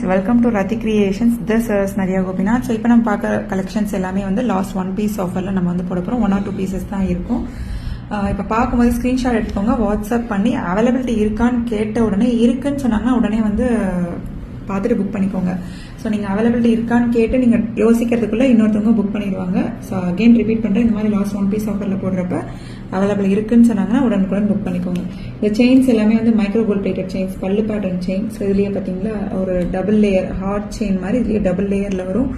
Friends, welcome to Rathi creations. This is Nariya Gopinath. So இப்போ நம்ம பார்க்குற கலெக்ஷன்ஸ் எல்லாமே வந்து லாஸ்ட் 1 பீஸ் ஆஃபரில் நம்ம வந்து போட போகிறோம். 1 or 2 பீசஸ் தான் இருக்கும். இப்போ பார்க்கும்போது ஸ்க்ரீன்ஷாட் எடுத்துக்கோங்க, வாட்ஸ்அப் பண்ணி அவைலபிலிட்டி இருக்கான்னு கேட்ட உடனே இருக்குன்னு சொன்னாங்கன்னா உடனே வந்து பார்த்துட்டு புக் பண்ணிக்கோங்க. ஸோ நீங்கள் அவைலபிலிட்டி இருக்கான்னு கேட்டு நீங்கள் யோசிக்கிறதுக்குள்ளே இன்னொருத்தவங்க புக் பண்ணிடுவாங்க. ஸோ அகெயின் ரிப்பீட் பண்ணுறேன், இந்த மாதிரி லாஸ்ட் 1 பீஸ் ஆஃபரில் போடுறப்ப அவைலபிள் இருக்குன்னு சொன்னாங்கன்னா உடனுக்குடன் புக் பண்ணிக்கோங்க. இந்த செயின்ஸ் எல்லாமே வந்து மைக்ரோ கோல்ட் பிளேட்டட் செயின்ஸ், பல்லு பேட்டர்ன் செயின். ஸோ இதுலேயே பார்த்தீங்களா ஒரு டபுள் லேயர் ஹார்ட் செயின் மாதிரி இதுலேயே டபுள் லேயரில் வரும்.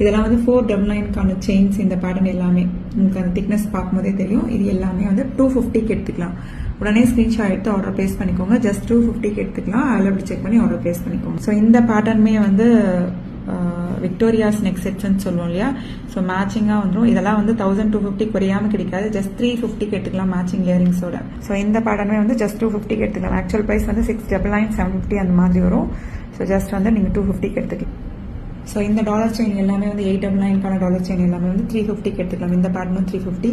இதெல்லாம் வந்து 499க்கான செயின்ஸ். இந்த பேட்டர்ன் எல்லாமே உங்களுக்கு அந்த திக்னஸ் பார்க்கும்போதே தெரியும். இது எல்லாமே வந்து 250க்கு எடுத்துக்கலாம். உடனே ஸ்க்ரீன்ஷாட் எடுத்து ஆர்டர் பிளேஸ் பண்ணிக்கோங்க. ஜஸ்ட் 250க்கு எடுத்துக்கலாம். அவைலபிலிட்டி செக் பண்ணி ஆர்டர் பிளேஸ் பண்ணிக்கோங்க. ஸோ இந்த பேட்டர்னுமே வந்து விக்டோரியாஸ் நெக் செட்ஸ்ன்னு சொல்லுவோம் இல்லையா, ஸோ மேட்சிங்காக வந்துடும். இதெல்லாம் வந்து 1250 குறையாமல் கிடைக்காது. ஜஸ்ட் 350க்கு எடுத்துக்கலாம் மேட்சிங் இயரிங்ஸோட. ஸோ இந்த பேட்டர்னுமே வந்து ஜஸ்ட் 250க்கு எடுத்துக்கலாம். ஆக்சுவல் ப்ரைஸ் வந்து 699, 750 அந்த மாதிரி வரும். ஸோ ஜஸ்ட் வந்து நீங்கள் 250க்கு எடுத்துக்கலாம். ஸோ இந்த டாலர் செயின் எல்லாமே வந்து 899க்கான டாலர் செயின் எல்லாமே வந்து 350க்கு எடுத்துக்கலாம். இந்த பேட்டர்னும் 350.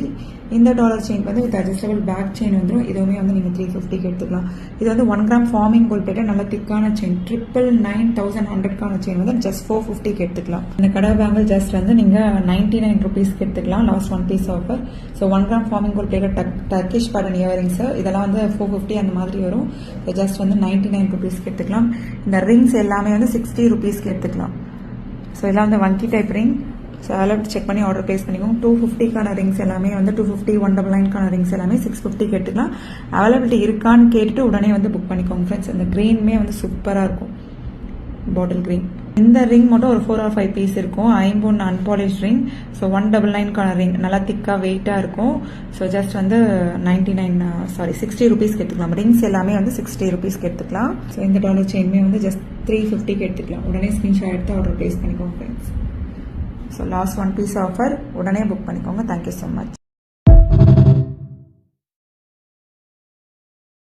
இந்த டாலர் செயின் வந்து வித் அட்ஜஸ்டபிள் பேக் செயின் வந்துடும். இதுவுமே வந்து நீங்கள் 350க்கு எடுத்துக்கலாம். இது வந்து 1 கிராம் ஃபார்மிங் கோல்ட் பிளேட்டட் நல்ல திக்கான செயின். 999,100க்கான செயின் வந்து ஜஸ்ட் 450க்கு எடுத்துக்கலாம். இந்த கடை பேங்கிள் ஜஸ்ட் வந்து நீங்கள் 99 ருபீஸ்க்கு எடுத்துக்கலாம். Last 1 piece offer. So 1 gram forming gold plated Turkish pattern earrings இதெல்லாம் வந்து 450 அந்த மாதிரி வரும். ஜஸ்ட் வந்து 99 ருபீஸ்க்கு எடுத்துக்கலாம். இந்த ரிங்ஸ் எல்லாமே வந்து 60 ருபீஸ்க்கு எடுத்துக்கலாம். ஸோ இதெல்லாம் வந்து வங்கி டைப் ரிங். ஸோ அதெல்லாம் செக் பண்ணி ஆர்டர் பிளேஸ் பண்ணிக்கோங்க. 250க்கான ரிங்ஸ் எல்லாமே வந்து 250, 199க்கான ரிங்ஸ் எல்லாமே 650க்கு எடுத்துக்கலாம். அவைலபிலிட்டி இருக்கான்னு கேட்டுட்டு உடனே வந்து புக் பண்ணிக்கோங்க ஃப்ரெண்ட்ஸ். இந்த க்ரீனுமே வந்து சூப்பராக இருக்கும், பாட்டில் க்ரீன். இந்த ரிங் மட்டும் ஒரு 4 or 5 பீஸ் இருக்கும். 5 அன்பாலிஷ் ரிங். ஸோ 199க்கான ரிங் நல்லா திக்காக வெயிட்டாக இருக்கும். ஸோ ஜஸ்ட் வந்து 60 ருபீஸ்க்கு எடுத்துக்கலாம். ரிங்ஸ் எல்லாமே வந்து 60 ருபீஸ்க்கு எடுத்துக்கலாம். ஸோ இந்த டாலர் செயின்மே வந்து ஜஸ்ட் 350க்கு எடுத்துக்கலாம். உடனே ஸ்க்ரீன்ஷாட் எடுத்து ஆர்டர் பிளேஸ் பண்ணிக்கோங்க friends. So last 1 piece offer, உடனே புக் பண்ணிக்கோங்க. Thank you so much.